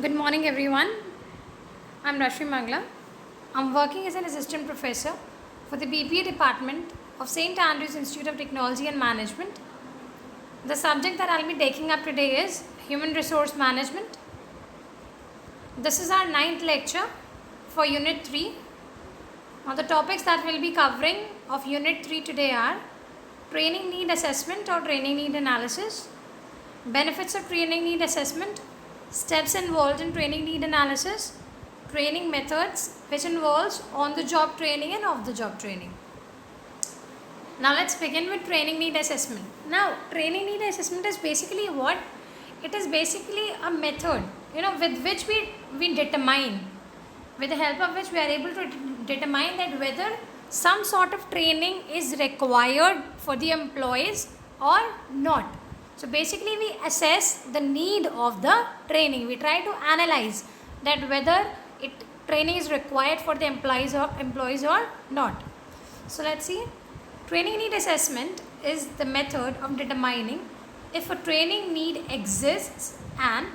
Good morning, everyone. I'm Rashmi Mangla. I'm working as an assistant professor for the BPA department of St. Andrews Institute of Technology and Management. The subject that I'll be taking up today is Human Resource Management. This is our 9th lecture for Unit 3. Now, the topics that we'll be covering of Unit 3 today are Training Need Assessment or Training Need Analysis, Benefits of Training Need Assessment, Steps involved in training need analysis, training methods which involves on-the-job training and off-the-job training. Now let's begin with training need assessment. Now training need assessment is basically what? It is basically a method with which we determine, with the help of which we are able to determine that whether some sort of training is required for the employees or not. So basically we assess the need of the training. We try to analyze that whether training is required for the employees or not. So let's see. Training need assessment is the method of determining if a training need exists and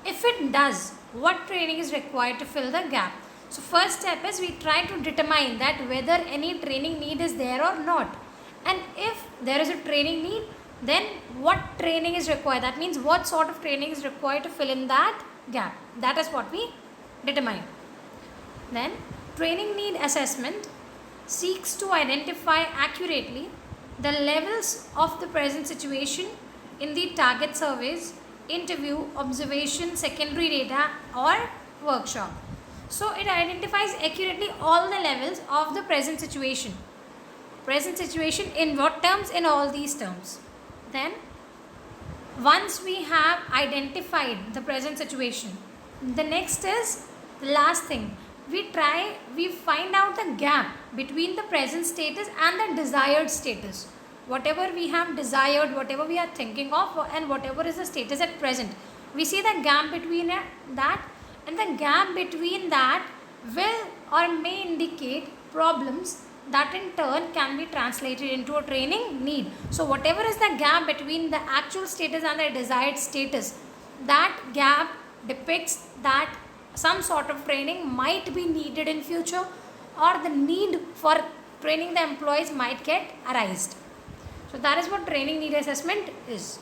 if it does, what training is required to fill the gap. So first step is we try to determine that whether any training need is there or not. And if there is a training need, then what training is required. That means what sort of training is required to fill in that gap. That is what we determine. Then training need assessment seeks to identify accurately the levels of the present situation in the target surveys, interview, observation, secondary data or workshop. So it identifies accurately all the levels of the present situation. Present situation in what terms? In all these terms. Then once we have identified the present situation, the next is the last thing. We find out the gap between the present status and the desired status. Whatever we have desired, whatever we are thinking of, and whatever is the status at present, we see the gap between that, and the gap between that will or may indicate problems that in turn can be translated into a training need. So whatever is the gap between the actual status and the desired status, that gap depicts that some sort of training might be needed in future, or the need for training the employees might get arised. So that is what training need assessment is.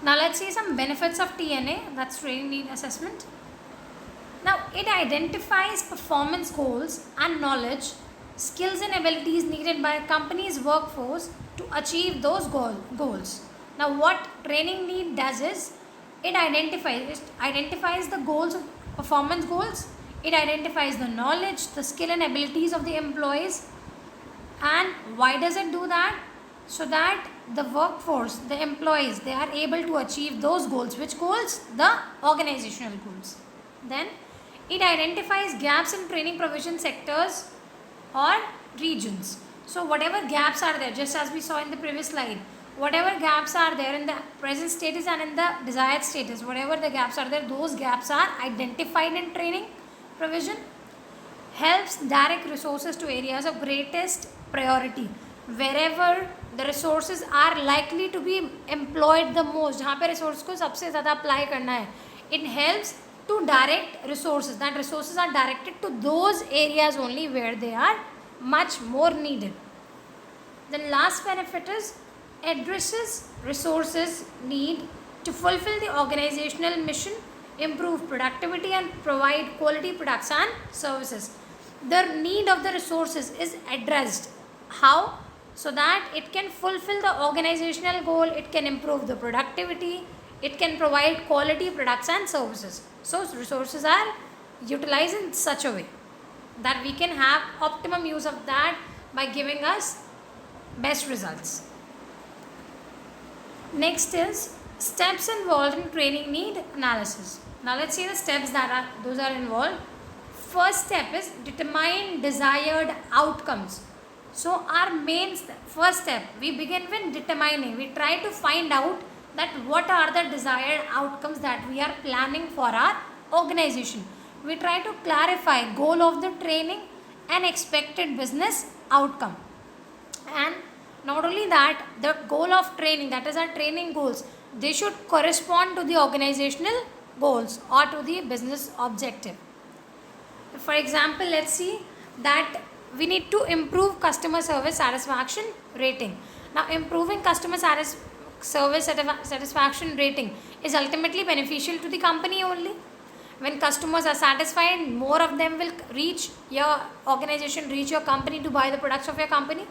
Now let's see some benefits of TNA, that's training need assessment. Now it identifies performance goals and knowledge, skills and abilities needed by a company's workforce to achieve those goals. Now what training need does is, it identifies the goals of performance goals, it identifies the knowledge, the skill and abilities of the employees. And why does it do that? So that the workforce, the employees, they are able to achieve those goals. Which goals? The organizational goals. Then it identifies gaps in training provision sectors or regions. So whatever gaps are there, just as we saw in the previous slide, whatever gaps are there in the present status and in the desired status, whatever the gaps are there, those gaps are identified in training provision. Helps direct resources to areas of greatest priority, wherever the resources are likely to be employed the most, जहाँ पे resource को सबसे ज़्यादा apply करना है. It helps to direct resources, that resources are directed to those areas only where they are much more needed. The last benefit is addresses resources need to fulfill the organizational mission, improve productivity and provide quality products and services. The need of the resources is addressed. How? So that it can fulfill the organizational goal, it can improve the productivity, it can provide quality products and services. So resources are utilized in such a way that we can have optimum use of that by giving us best results. Next is steps involved in training need analysis. Now let's see the steps that are involved. First step is determine desired outcomes. So our first step, we begin with determining. We try to find out that what are the desired outcomes that we are planning for our organization. We try to clarify goal of the training and expected business outcome. And not only that, the goal of training, that is our training goals, they should correspond to the organizational goals or to the business objective. For example, let's see that we need to improve customer service satisfaction rating. Now, improving customer service satisfaction rating is ultimately beneficial to the company only. When customers are satisfied, more of them will reach your organization, reach your company to buy the products of your company.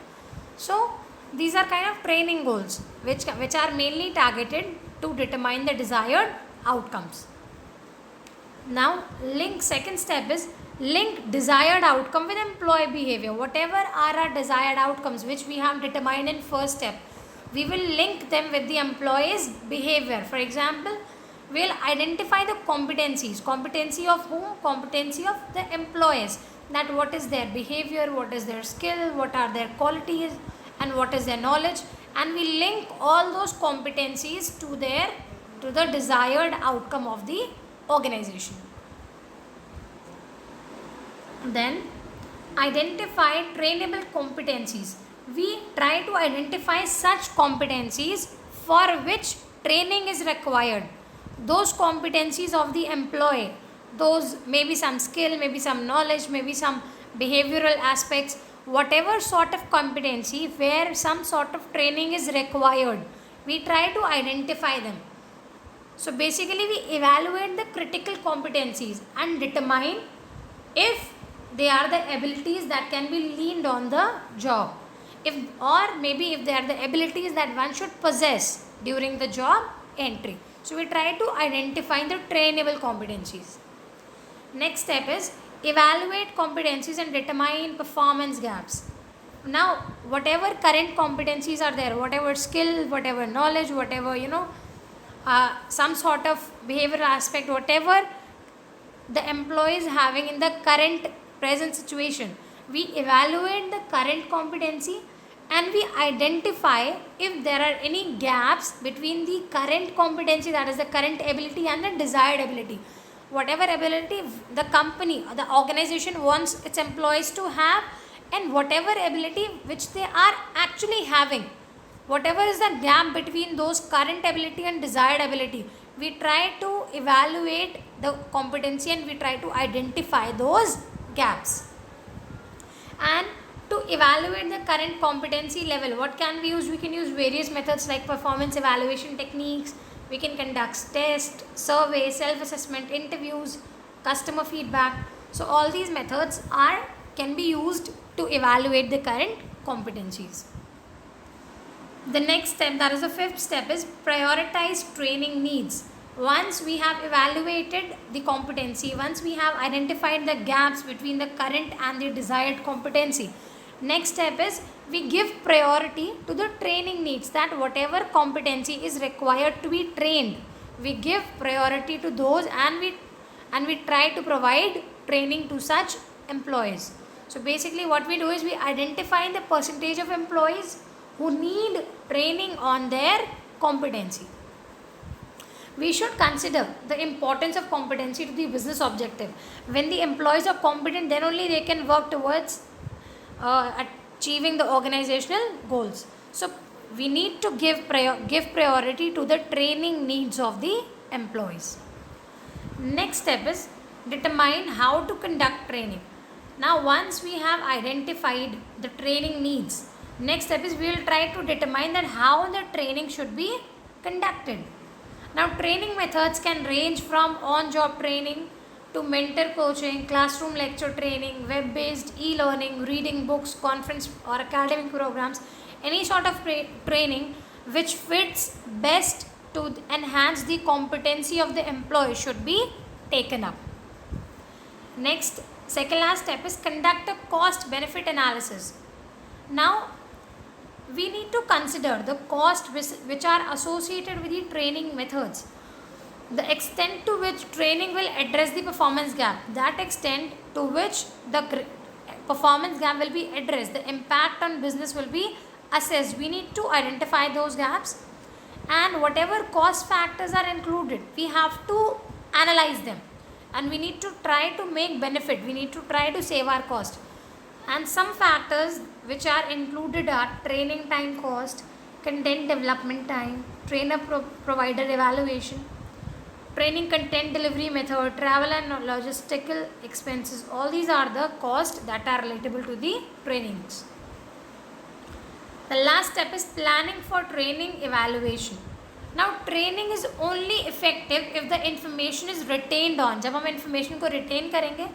So, these are kind of training goals which are mainly targeted to determine the desired outcomes. Now, second step is link desired outcome with employee behavior. Whatever are our desired outcomes which we have determined in first step, we will link them with the employee's behavior. For example, we will identify the competencies. Competency of whom? Competency of the employees. That what is their behavior, what is their skill, what are their qualities, and what is their knowledge, and we link all those competencies to the desired outcome of the organization. Then identify trainable competencies. We try to identify such competencies for which training is required. Those competencies of the employee, those maybe some skill, maybe some knowledge, maybe some behavioral aspects, whatever sort of competency where some sort of training is required, we try to identify them. So basically we evaluate the critical competencies and determine if they are the abilities that can be leaned on the job, or maybe if they are the abilities that one should possess during the job entry. So we try to identify the trainable competencies. Next step is evaluate competencies and determine performance gaps. Now, whatever current competencies are there, whatever skill, whatever knowledge, whatever some sort of behavioral aspect, whatever the employee is having in the current present situation, we evaluate the current competency and we identify if there are any gaps between the current competency, that is the current ability, and the desired ability. Whatever ability the company or the organization wants its employees to have, and whatever ability which they are actually having, whatever is the gap between those current ability and desired ability, we try to evaluate the competency and we try to identify those gaps. And to evaluate the current competency level, what can we use? We can use various methods like performance evaluation techniques. We can conduct tests, surveys, self-assessment, interviews, customer feedback. So all these methods can be used to evaluate the current competencies. The next step, that is the fifth step, is prioritize training needs. Once we have evaluated the competency, once we have identified the gaps between the current and the desired competency, next step is we give priority to the training needs, that whatever competency is required to be trained, we give priority to those and we try to provide training to such employees. So basically what we do is we identify the percentage of employees who need training on their competency. We should consider the importance of competency to the business objective. When the employees are competent, then only they can work towards achieving the organizational goals. So we need to give priority to the training needs of the employees. Next step is determine how to conduct training. Now once we have identified the training needs, next step is we will try to determine that how the training should be conducted. Now training methods can range from on-job training to mentor coaching, classroom lecture training, web-based e-learning, reading books, conference or academic programs. Any sort of training which fits best to enhance the competency of the employee should be taken up. Next, second last step is conduct a cost-benefit analysis. Now we need to consider the cost which are associated with the training methods, the extent to which training will address the performance gap, that extent to which the performance gap will be addressed, the impact on business will be assessed. We need to identify those gaps, and whatever cost factors are included, we have to analyze them, and we need to try to make benefit, we need to try to save our cost. And some factors which are included are training time cost, content development time, trainer provider evaluation, training content delivery method, travel and logistical expenses. All these are the costs that are relatable to the trainings. The last step is planning for training evaluation. Now training is only effective if the information is retained on. जब हम information को retain करेंगे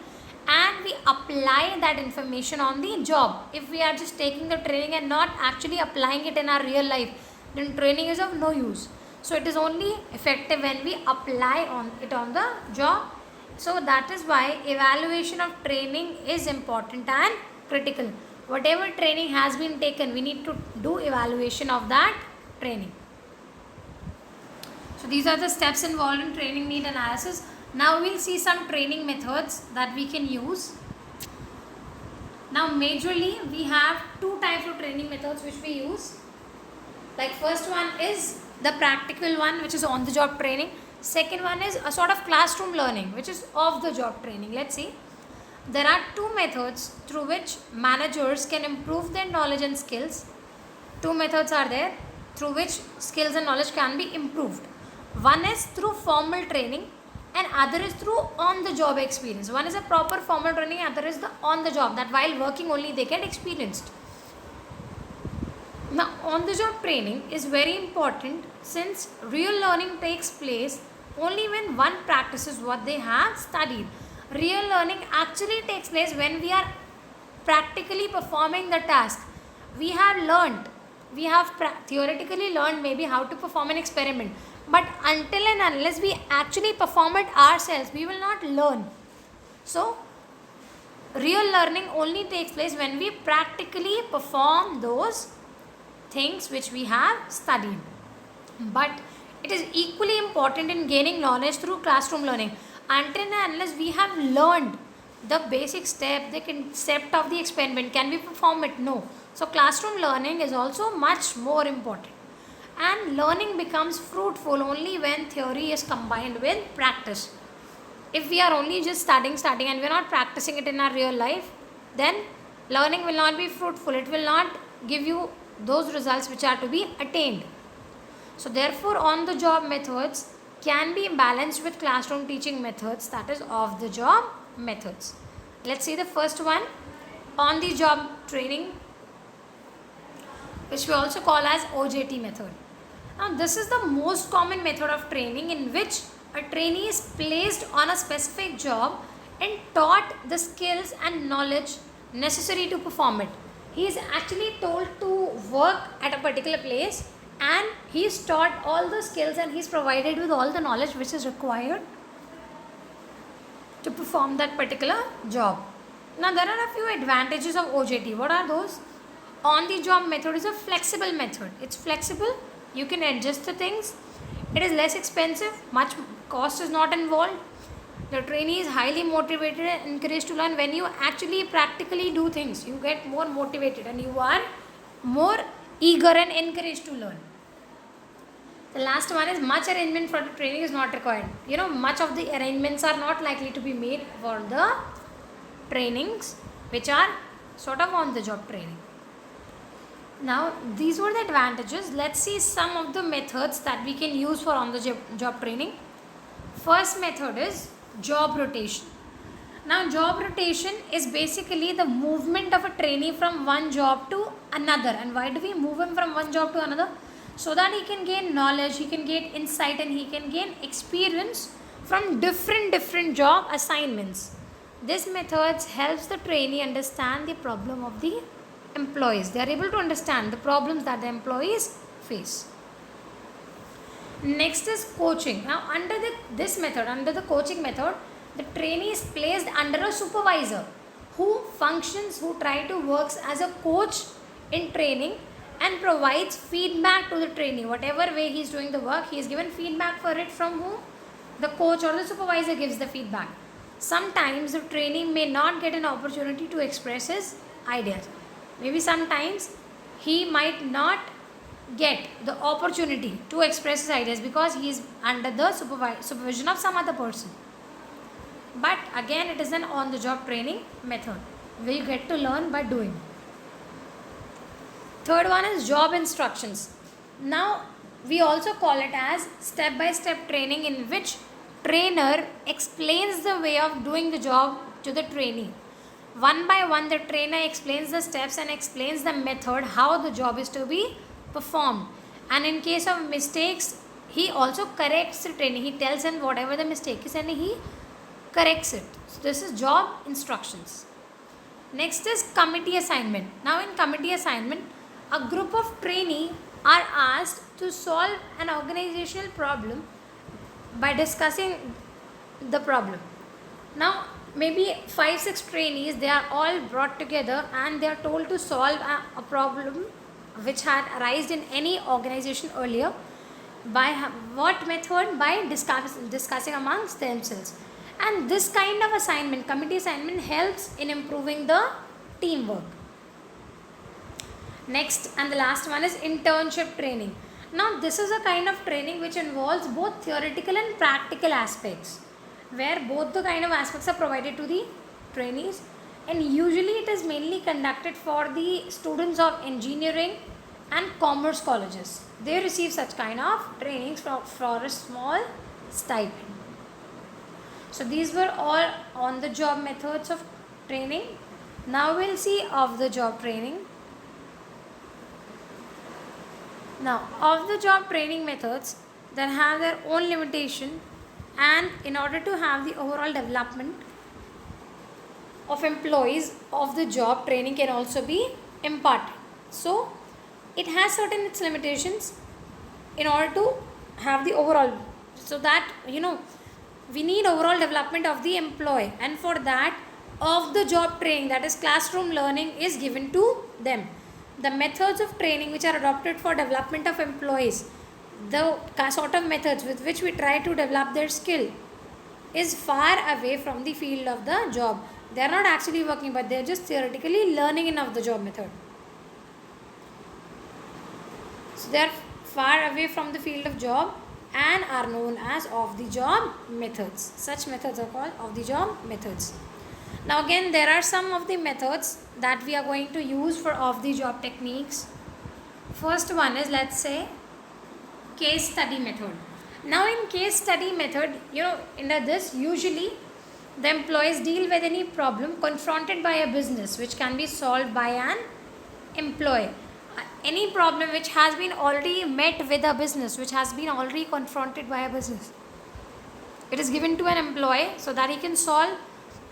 and we apply that information on the job. If we are just taking the training and not actually applying it in our real life, then training is of no use. So it is only effective when we apply it on the job. So that is why evaluation of training is important and critical. Whatever training has been taken, we need to do evaluation of that training. So these are the steps involved in training need analysis. Now we'll see some training methods that we can use. Now majorly we have two types of training methods which we use. Like first one is the practical one, which is on the job training. Second one is a sort of classroom learning, which is off the job training. Let's see. There are two methods through which managers can improve their knowledge and skills. Two methods are there through which skills and knowledge can be improved. One is through formal training and other is through on the job experience. One is a proper formal training, other is the on the job, that while working only they get experienced. Now on the job training is very important, since real learning takes place only when one practices what they have studied. Real learning actually takes place when we are practically performing the task. We have learned, we have theoretically learned maybe how to perform an experiment, but until and unless we actually perform it ourselves, we will not learn. So real learning only takes place when we practically perform those things which we have studied. But it is equally important in gaining knowledge through classroom learning. Until and unless we have learned the basic step, the concept of the experiment, can we perform it? No. So classroom learning is also much more important. And learning becomes fruitful only when theory is combined with practice. If we are only just studying and we are not practicing it in our real life, then learning will not be fruitful. It will not give you those results which are to be attained. So therefore on the job methods can be balanced with classroom teaching methods, that is off the job methods. Let's see the first one, on the job training, which we also call as OJT method. Now this is the most common method of training in which a trainee is placed on a specific job and taught the skills and knowledge necessary to perform it. He is actually told to work at a particular place and he is taught all the skills and he is provided with all the knowledge which is required to perform that particular job. Now there are a few advantages of OJT. What are those? On the job method is a flexible method. It's flexible, you can adjust the things, it is less expensive, much cost is not involved. The trainee is highly motivated and encouraged to learn. When you actually practically do things, you get more motivated and you are more eager and encouraged to learn. The last one is much arrangement for the training is not required. Much of the arrangements are not likely to be made for the trainings which are sort of on the job training. Now these were the advantages. Let's see some of the methods that we can use for on the job training. First method is job rotation. Now job rotation is basically the movement of a trainee from one job to another. And why do we move him from one job to another? So that he can gain knowledge, he can gain insight and he can gain experience from different job assignments. This method helps the trainee understand the problem of the employees. They are able to understand the problems that the employees face. Next is coaching. Now under the coaching method, the trainee is placed under a supervisor who try to works as a coach in training and provides feedback to the trainee. Whatever way he is doing the work, he is given feedback for it from who? The coach or the supervisor gives the feedback. Sometimes the trainee may not get an opportunity to express his ideas. Maybe sometimes he might not get the opportunity to express his ideas because he is under the supervision of some other person. But again, it is an on-the-job training method where you get to learn by doing. Third one is job instructions. Now we also call it as step-by-step training in which trainer explains the way of doing the job to the trainee. One by one, the trainer explains the steps and explains the method how the job is to be performed. And in case of mistakes, he also corrects the trainee. He tells him whatever the mistake is and he corrects it. So this is job instructions. Next is committee assignment. Now in committee assignment, a group of trainees are asked to solve an organizational problem by discussing the problem. Now maybe 5-6 trainees, they are all brought together and they are told to solve a problem which had arisen in any organization earlier. By what method? By discussing amongst themselves. And this kind of assignment, committee assignment, helps in improving the teamwork. Next and the last one is internship training. Now this is a kind of training which involves both theoretical and practical aspects, where both the kind of aspects are provided to the trainees, and usually it is mainly conducted for the students of engineering and commerce colleges. They receive such kind of trainings for a small stipend. So these were all on the job methods of training. Now we'll see off the job training. Now off the job training methods that have their own limitation, and in order to have the overall development of employees of the job, training can also be imparted. So it has certain its limitations in order to have the overall, so that we need overall development of the employee, and for that of the job training, that is classroom learning, is given to them. The methods of training which are adopted for development of employees, the sort of methods with which we try to develop their skill, is far away from the field of the job. They are not actually working, but they are just theoretically learning in of the job method. So they are far away from the field of job and are known as off the job methods. Such methods are called off the job methods. Now again, there are some of the methods that we are going to use for off the job techniques. First one is, let's say, case study method. Now in case study method, in this usually the employees deal with any problem confronted by a business which can be solved by an employee. Any problem which has been already met with a business, which has been already confronted by a business, it is given to an employee so that he can solve.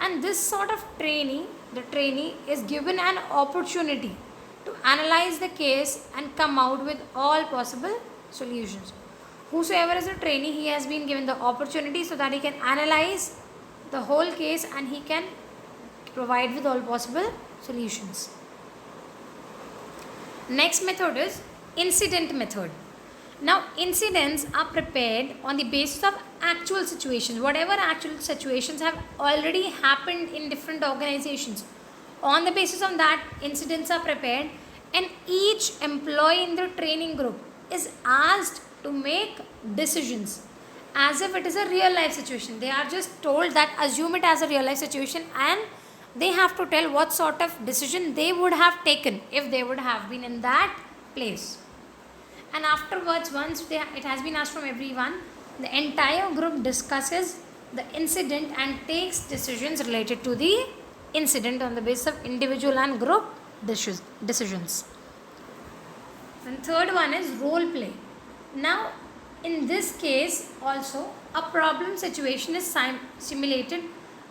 And this sort of trainee, the trainee is given an opportunity to analyze the case and come out with all possible solutions. Whosoever is a trainee, he has been given the opportunity so that he can analyze the whole case and he can provide with all possible solutions. Next method is incident method. Now incidents are prepared on the basis of actual situations. Whatever actual situations have already happened in different organizations, on the basis of that incidents are prepared, and each employee in the training group is asked to make decisions as if it is a real life situation. They are just told that assume it as a real life situation, and they have to tell what sort of decision they would have taken if they would have been in that place. And afterwards, once it has been asked from everyone, the entire group discusses the incident and takes decisions related to the incident on the basis of individual and group decisions. And third one is role play. Now in this case also a problem situation is simulated,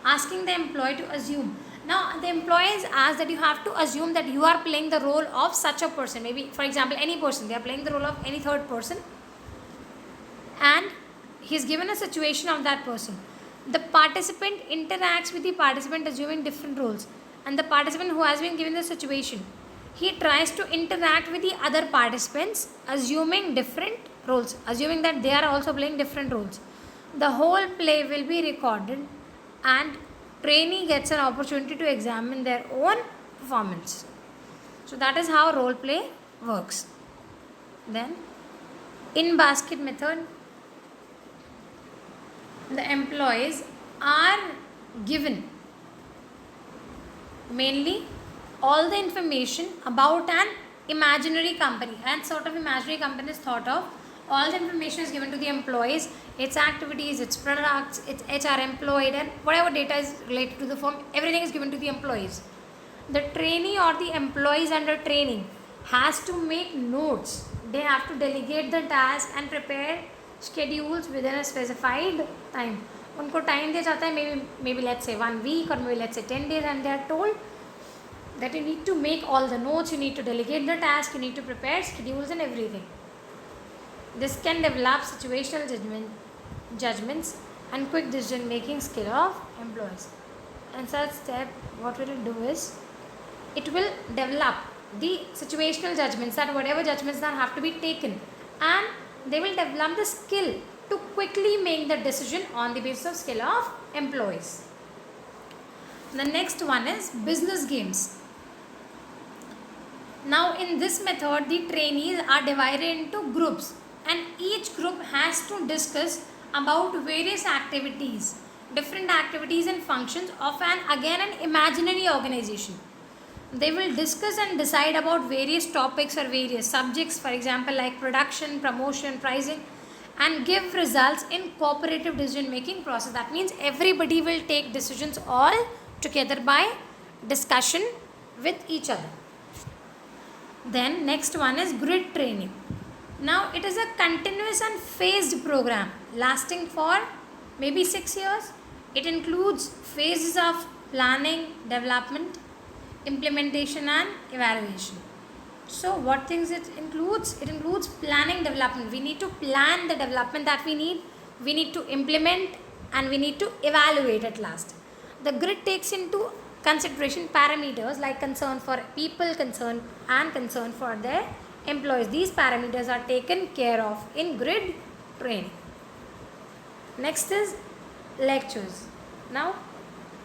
asking the employee to assume. Now the employee is asked that you have to assume that you are playing the role of such a person, maybe for example any person, they are playing the role of any third person, and he is given a situation of that person. The participant interacts with the participant assuming different roles, and the participant who has been given the situation, he tries to interact with the other participants assuming different roles, assuming that they are also playing different roles. The whole play will be recorded and trainee gets an opportunity to examine their own performance. So that is how role play works. Then in basket method, the employees are given mainly all the information about an imaginary company, and sort of imaginary company is thought of All the information is given to the employees, its activities, its products, its HR employed, and whatever data is related to the firm, everything is given to the employees. The trainee or the employees under training has to make notes. They have to delegate the task and prepare schedules within a specified time. उनको time दिया जाता है, maybe let's say 1 week or maybe let's say 10 days, and they are told that you need to make all the notes, you need to delegate the task, you need to prepare schedules and everything. This can develop situational judgments and quick decision making skill of employees. And such step, what will it do is, it will develop the situational judgments, that whatever judgments that have to be taken, and they will develop the skill to quickly make the decision on the basis of skill of employees. The next one is business games. Now in this method, the trainees are divided into groups, and each group has to discuss about various activities, different activities and functions of an imaginary organization. They will discuss and decide about various topics or various subjects, for example like production, promotion, pricing, and give results in cooperative decision making process. That means everybody will take decisions all together by discussion with each other. Then next one is grid training. Now it is a continuous and phased program lasting for maybe 6 years. It includes phases of planning, development, implementation and evaluation. So what things it includes? It includes planning, development. We need to plan the development that we need to implement, and we need to evaluate at last. The grid takes into consideration parameters like concern for people, concern for their employees. These parameters are taken care of in grid training. Next is lectures. Now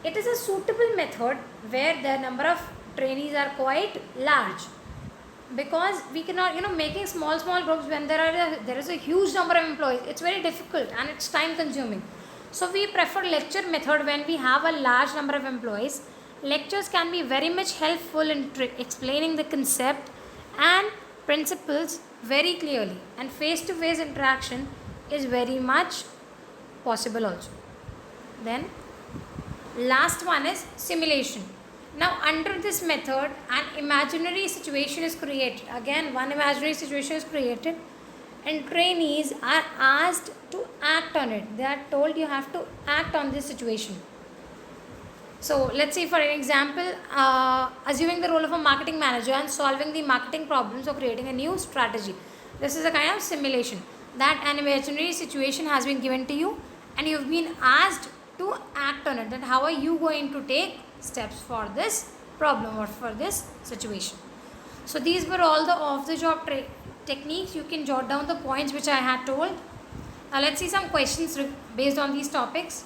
it is a suitable method where the number of trainees are quite large, because we cannot, making small groups when there is a huge number of employees, it's very difficult and it's time consuming. So we prefer lecture method when we have a large number of employees. Lectures can be very much helpful in explaining the concept and principles very clearly, and face-to-face interaction is very much possible also. Then last one is simulation. Now under this method, an imaginary situation is created. Again, one imaginary situation is created, and trainees are asked to act on it. They are told you have to act on this situation. So let's say, for an example, assuming the role of a marketing manager and solving the marketing problems or creating a new strategy. This is a kind of simulation, that an imaginary situation has been given to you and you've been asked to act on it. That how are you going to take steps for this problem or for this situation. So these were all the off-the-job techniques. You can jot down the points which I had told. Now let's see some questions based on these topics.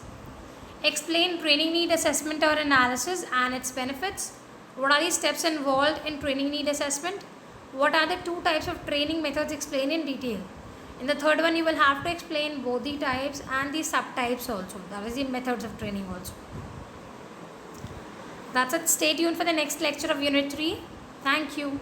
Explain training need assessment or analysis and its benefits. What are the steps involved in training need assessment? What are the 2 types of training methods? Explain in detail. In the third one, you will have to explain both the types and the subtypes also. That is the methods of training also. That's it. Stay tuned for the next lecture of Unit 3. Thank you.